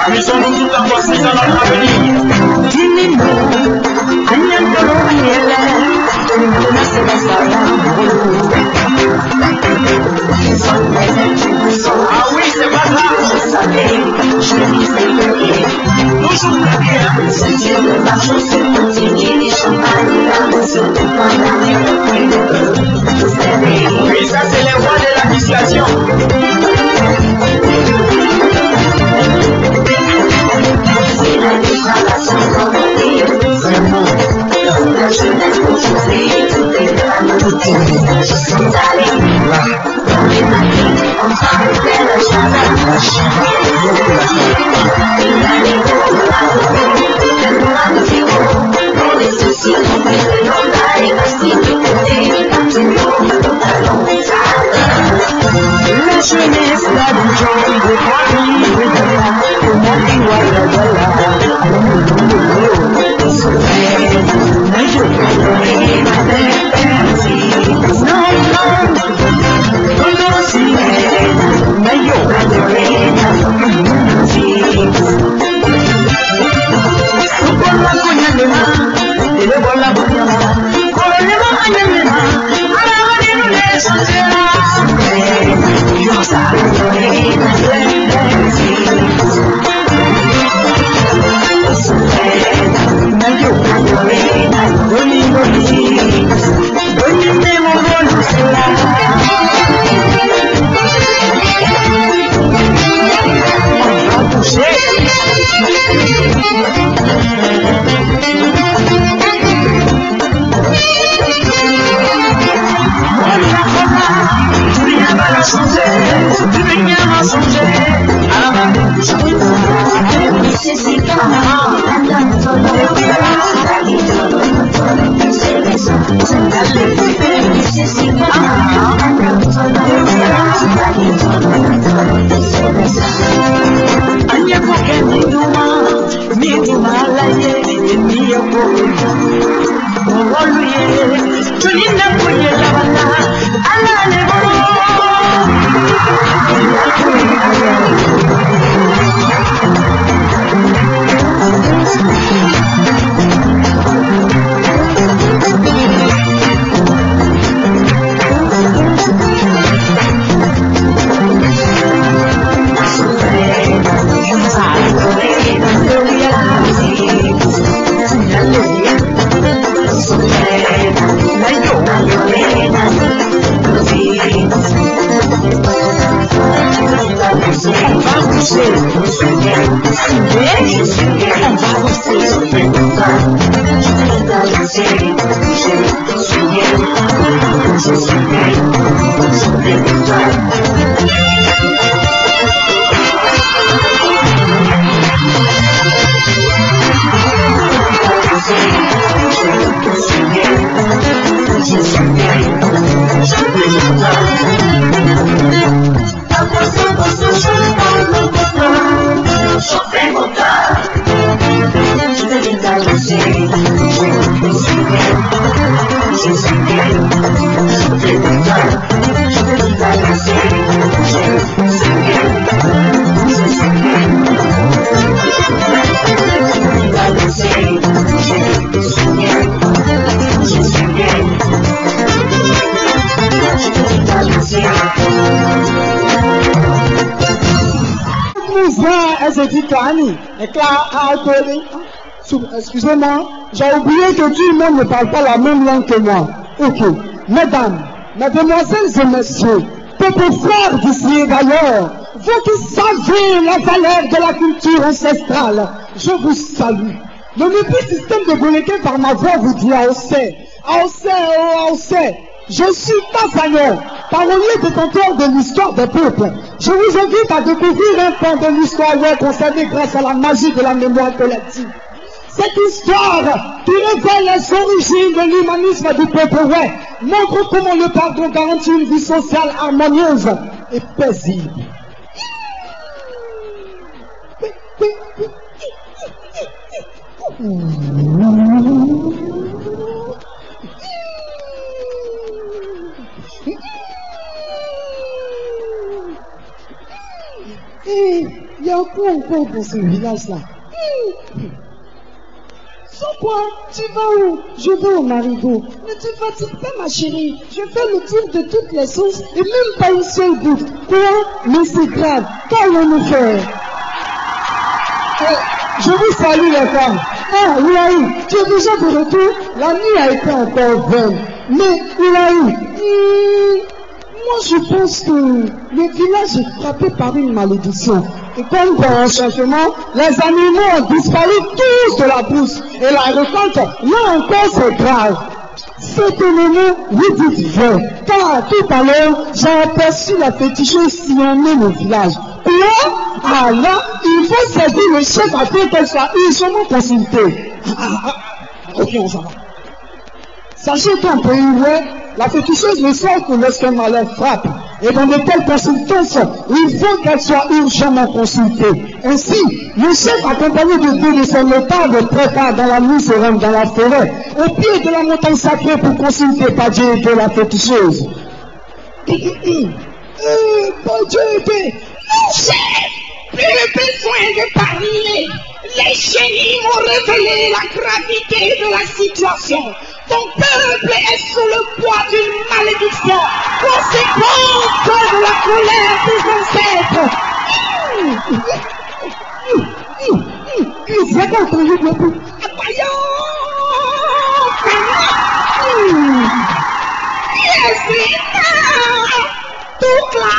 Amusons-nous tout en voici dans notre avenir. Ah oui, c'est pas grave. Toujours très bien. Oui, ça c'est les rois de la discussion. Excusez-moi, j'ai oublié que tout le monde ne parle pas la même langue que moi. Ok. Mesdames, mesdemoiselles et messieurs, peuple frères d'ici et d'ailleurs, vous qui savez la valeur de la culture ancestrale, je vous salue. Le mépris système de Boleke par ma voix vous dit Aosé, Aosé, oh Aosé. Je suis Tafano, parolier détenteur de l'histoire des peuples. Je vous invite à découvrir un pan de l'histoire web conservé grâce à la magie de la mémoire collective. Cette histoire qui révèle les origines de l'humanisme du peuple web montre comment le pardon garantit une vie sociale harmonieuse et paisible. Il y a quoi encore dans ce village-là? Sans quoi, tu vas où? Je vais au marigot. Ne te fatigue pas, ma chérie. Je fais le tour de toutes les sources et même pas une seule goutte. Quoi? Mais c'est grave. Qu'allons-nous faire? Je vous salue, les femmes. Ah, Ilaï, tu es déjà de retour? La nuit a été encore bonne. Mais, Ilaï, moi je pense que le village est frappé par une malédiction. Et comme dans un changement, les animaux ont disparu tous de la brousse. Et la récolte, là encore, c'est grave. Cet élément, vous dites vrai. Car tout à l'heure, j'ai aperçu la féticheuse sillonner le village. Là, ah là, il faut saisir le chef afin qu'elle soit urgemment consultée. Ok, on s'en va. Sachez qu'en pays ouest, la féticheuse ne sort que lorsqu'un malheur frappe. Et dans de telles consultances, il faut qu'elle soit urgemment consultée. Ainsi, le chef accompagné de deux de son notable prépare dans la nuit se rend dans la forêt, au pied de la montagne sacrée pour consulter Padjé de la féticheuse. Padjé, mon chef, plus besoin de parler. Les génies m'ont révélé la gravité de la situation. Ton peuple est sous le poids d'une malédiction, conséquence de la colère des ancêtres. Vous avez entendu le coup? Toute la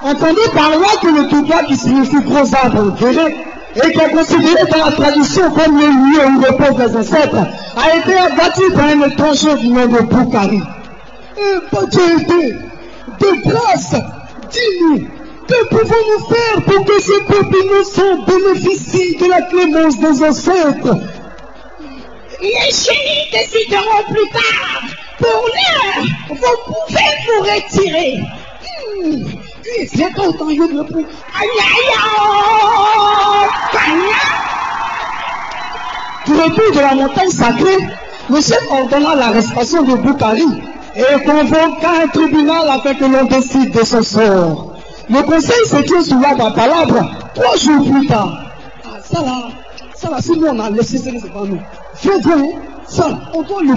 entendez par là que le touba qui signifie gros arbre verré et qui est considéré dans la tradition comme le lieu où reposent les ancêtres, a été abattu par un étranger du nom de Boukari. De grâce, dis-nous, que pouvons-nous faire pour que ce peuple innocent bénéficie de la clémence des ancêtres? Les génies décideront plus tard. Pour l'heure, vous pouvez vous retirer. C'est pas autant de le pou. Du retour de la montagne sacrée, le chef ordonna l'arrestation de Boukari et convoqua un tribunal afin que l'on décide de son sort. Le conseil se tient sous l'arbre à palabre 3 jours plus tard. Ah, ça là, si nous on a laissé ce devant nous. Fais bien, ça, on doit le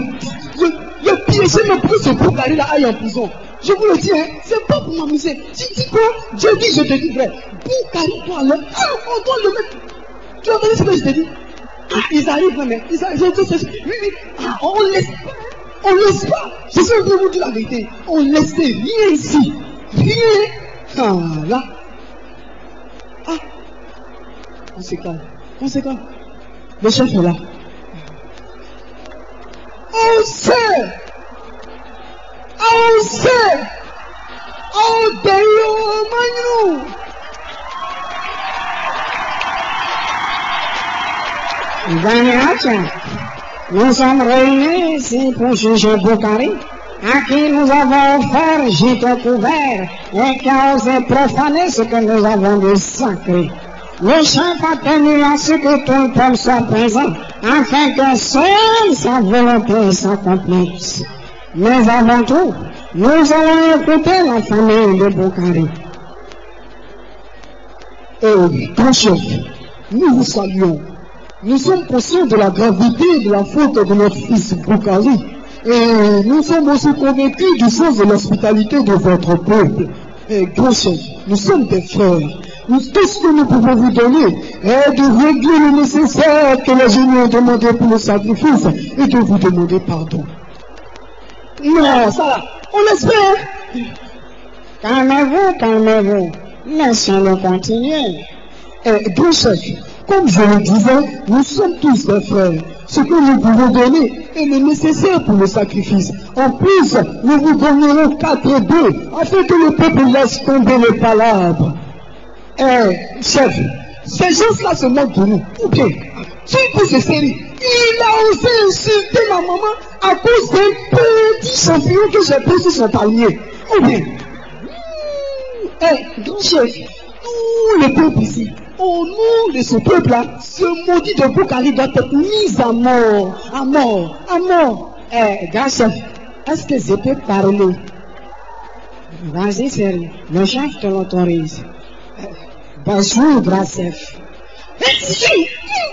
piéger, mais pour que ce Boukari là aille en prison. Je vous le dis, hein, c'est pas pour m'amuser. Tu dis quoi? Dieu dit, je te dis vrai. Boukari doit le... on doit le mettre... Tu as entendu ce que je t'ai dit? Ils arrivent, mais ils arrivent. Oui. On laisse pas. On laisse pas. Je suis en train de vous dire la vérité. On laisse rien ici. Rien. Ah, là. Ah. Conséquent. Le chef est là. On sait. Oh, Dayo Magnou. Nous sommes réunis ici pour juger Boukari, à qui nous avons offert gîte couvert et qui a osé profaner ce que nous avons de sacré. Le chef a tenu à ce que tout le peuple soit présent, afin que seule sa volonté s'accomplisse. Mais avant tout, nous allons écouter la famille de Boukari. Grand chef, nous vous saluons. Nous sommes conscients de la gravité de la faute de notre fils Boukari. Et nous sommes aussi convaincus du sens de l'hospitalité de votre peuple. Grand chef, nous sommes des frères. Tout ce que nous pouvons vous donner est de régler le nécessaire que les génies ont demandé pour le sacrifice et de vous demander pardon. Non, ça, on espère. Calmez-vous. Laissez-le continuer. Grand chef, comme je le disais, nous sommes tous des frères. Ce que nous pouvons donner est le nécessaire pour le sacrifice. En plus, nous vous donnerons 4 bœufs afin que le peuple laisse tomber les palabres. Chef, ces gens-là se moquent de nous. Ou bien, pour ces séries, il a osé insulter ma maman à cause d'un petit champignon que j'ai pris sur son palmier. Ou bien, grand chef, tout le peuple ici, au nom de ce peuple-là, ce maudit de Boukari doit être mis à mort. À mort. Grand chef, est-ce que je peux parler? Vas-y, Seri. Le chef te l'autorise. Bonjour, grand chef.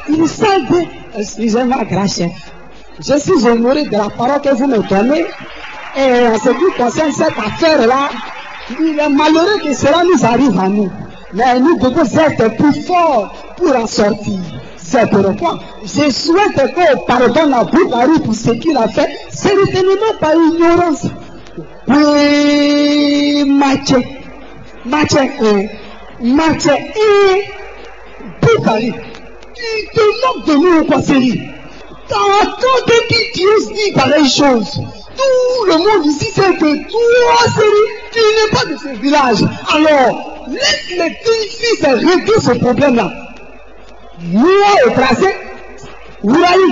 Il savait. Excusez-moi, grand chef. Je suis honoré de la parole que vous me donnez. Et en ce qui concerne cette affaire-là, il est malheureux que cela nous arrive à nous. Mais nous devons être plus forts pour en sortir. C'est pourquoi je souhaite qu'on pardonne à Boukari pour ce qu'il a fait, certainement par ignorance. Oui, Mathieu et Boukari, il te moque de nous, quoi, série. Quand tu oses dire pareille chose, tout le monde ici sait que toi, série, tu n'es pas de ce village. Alors, laisse les petits fils régler ce problème-là. Moi, au tracé, Ouraï,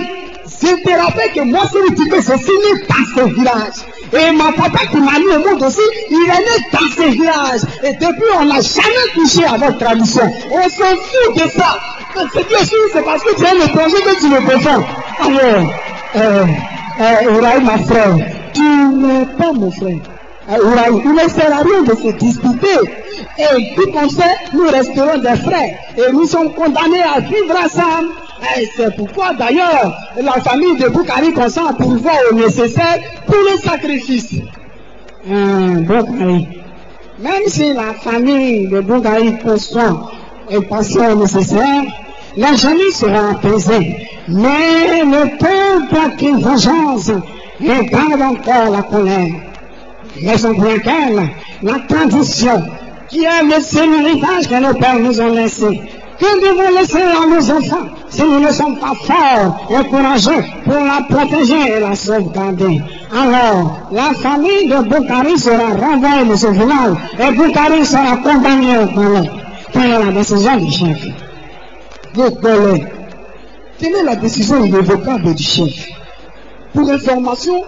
je te rappelle que moi, celui qui fait ceci n'est pas ce village. Et mon papa qui m'a mis au monde aussi, il est né dans ce village. Et depuis, on n'a jamais touché à votre tradition. On s'en fout de ça. C'est bien sûr, c'est parce que tu es un étranger que tu le défends. Alors, Ouraï, ma frère, tu n'es pas mon frère. Ouraï, il ne sert à rien de se disputer. Et tout comme ça, nous resterons des frères. Et nous sommes condamnés à vivre ensemble. Et c'est pourquoi d'ailleurs la famille de Boukari consent à pourvoir au nécessaire pour le sacrifice. Boukari, même si la famille de Boukari consent et passe au nécessaire, la famille sera apaisée. Mais le peuple qui vengeance et garde encore la colère. Raison pour laquelle la tradition qui est le seul héritage que nos pères nous ont laissé, que devons laisser à nos enfants si nous ne sommes pas forts et courageux pour la protéger et la sauvegarder. Alors, la famille de Boukari sera renvoyée de ce village et Boukari sera condamné au palais. Quelle est la décision du chef? Quelle est la décision irrévocable du chef? Pour information,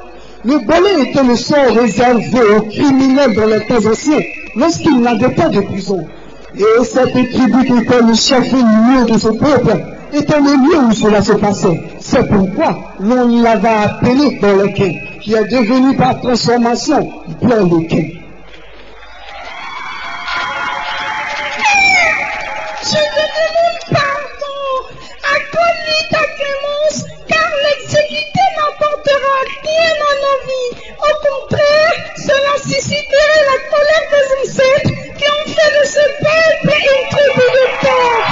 le balai était le sort réservé aux criminels dans les temps anciens lorsqu'ils n'avaient pas de prison. Et cette tribu qui était le chef lieu de ce peuple était le lieu où cela se passait. C'est pourquoi l'on l'avait appelé Bolequin, qui est devenu par transformation Bolequin. Je te demande pardon, acolyte à clémence, car l'exécuté n'apportera rien à nos vies. Au contraire, cela susciterait la colère des ancêtres qui ont fait de ce peuple une tribu de terre.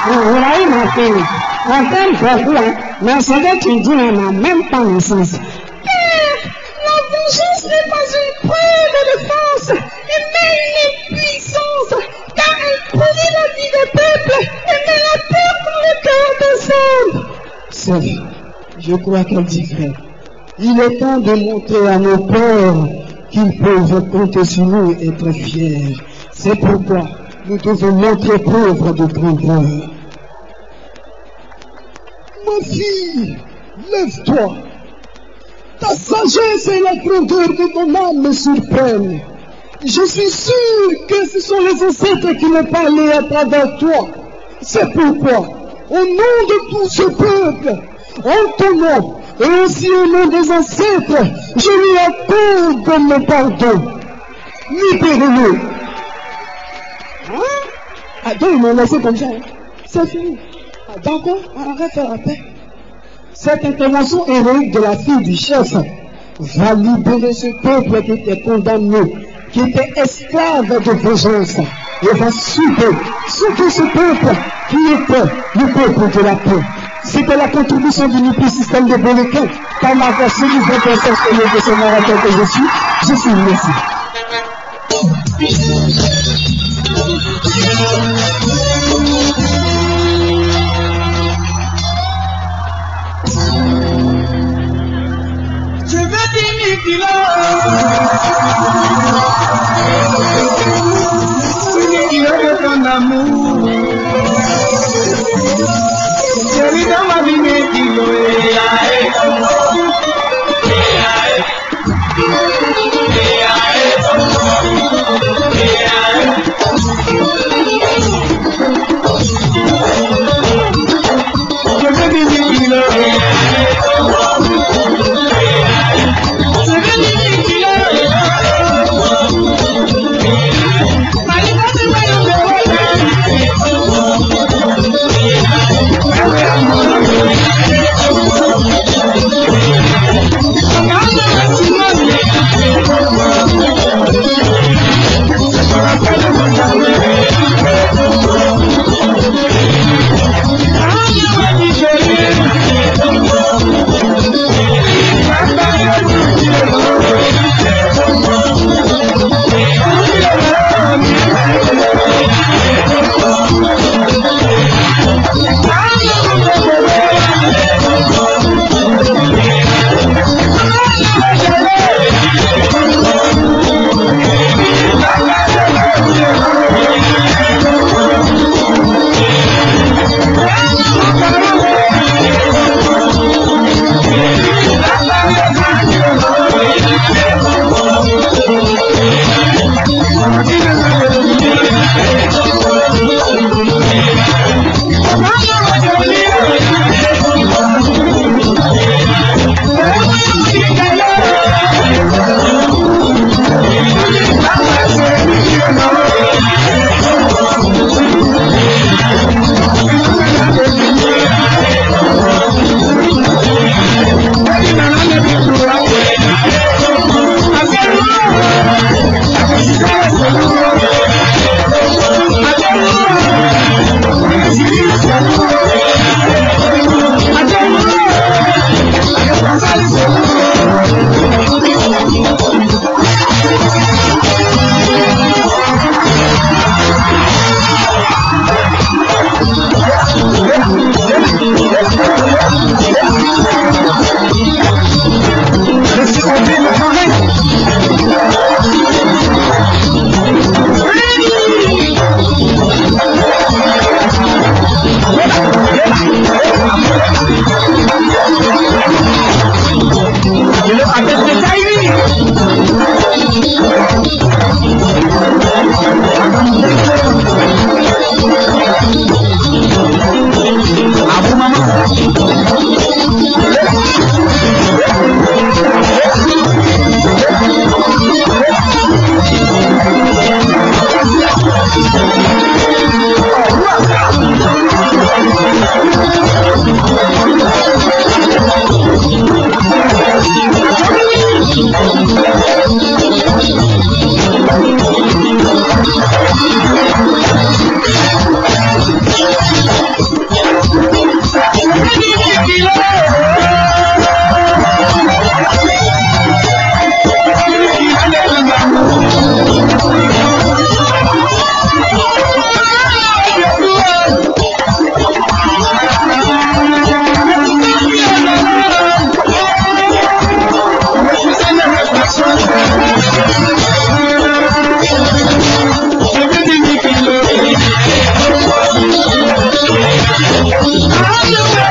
Vous voyez, ma fille, on t'aime beaucoup, mais ce que tu dis n'a même pas de sens. Père, la vengeance n'est pas une preuve de force, mais une puissance, car elle produit la vie des peuples et met la paix pour le cœur des hommes. Chef, je crois qu'elle dit vrai. Il est temps de montrer à nos pères qu'ils peuvent compter sur nous et être fiers. C'est pourquoi nous devons montrer preuve de grandeur. Ma fille, lève-toi. Ta sagesse et la grandeur de ton âme me surprennent. Je suis sûr que ce sont les ancêtres qui m'ont parlé à travers toi. C'est pourquoi, au nom de tout ce peuple, en ton nom, et aussi au nom des ancêtres, je lui accorde mon pardon. Libérez-le. Hein? Donc ils m'ont laissé comme ça. C'est fini. D'accord, on arrête faire la paix. Cette intervention héroïque de la fille du chef va libérer ce peuple qui était condamné, qui était esclave de vengeance, et va sauver ce peuple qui était le peuple de la paix. C'était la contribution du nouveau système de Bolequin par ma version du 21e siècle de ce marathon que je suis merci. Je veux 10 000 kilos. De ton amour, chérie, dans ma vie, mes kilos, I'm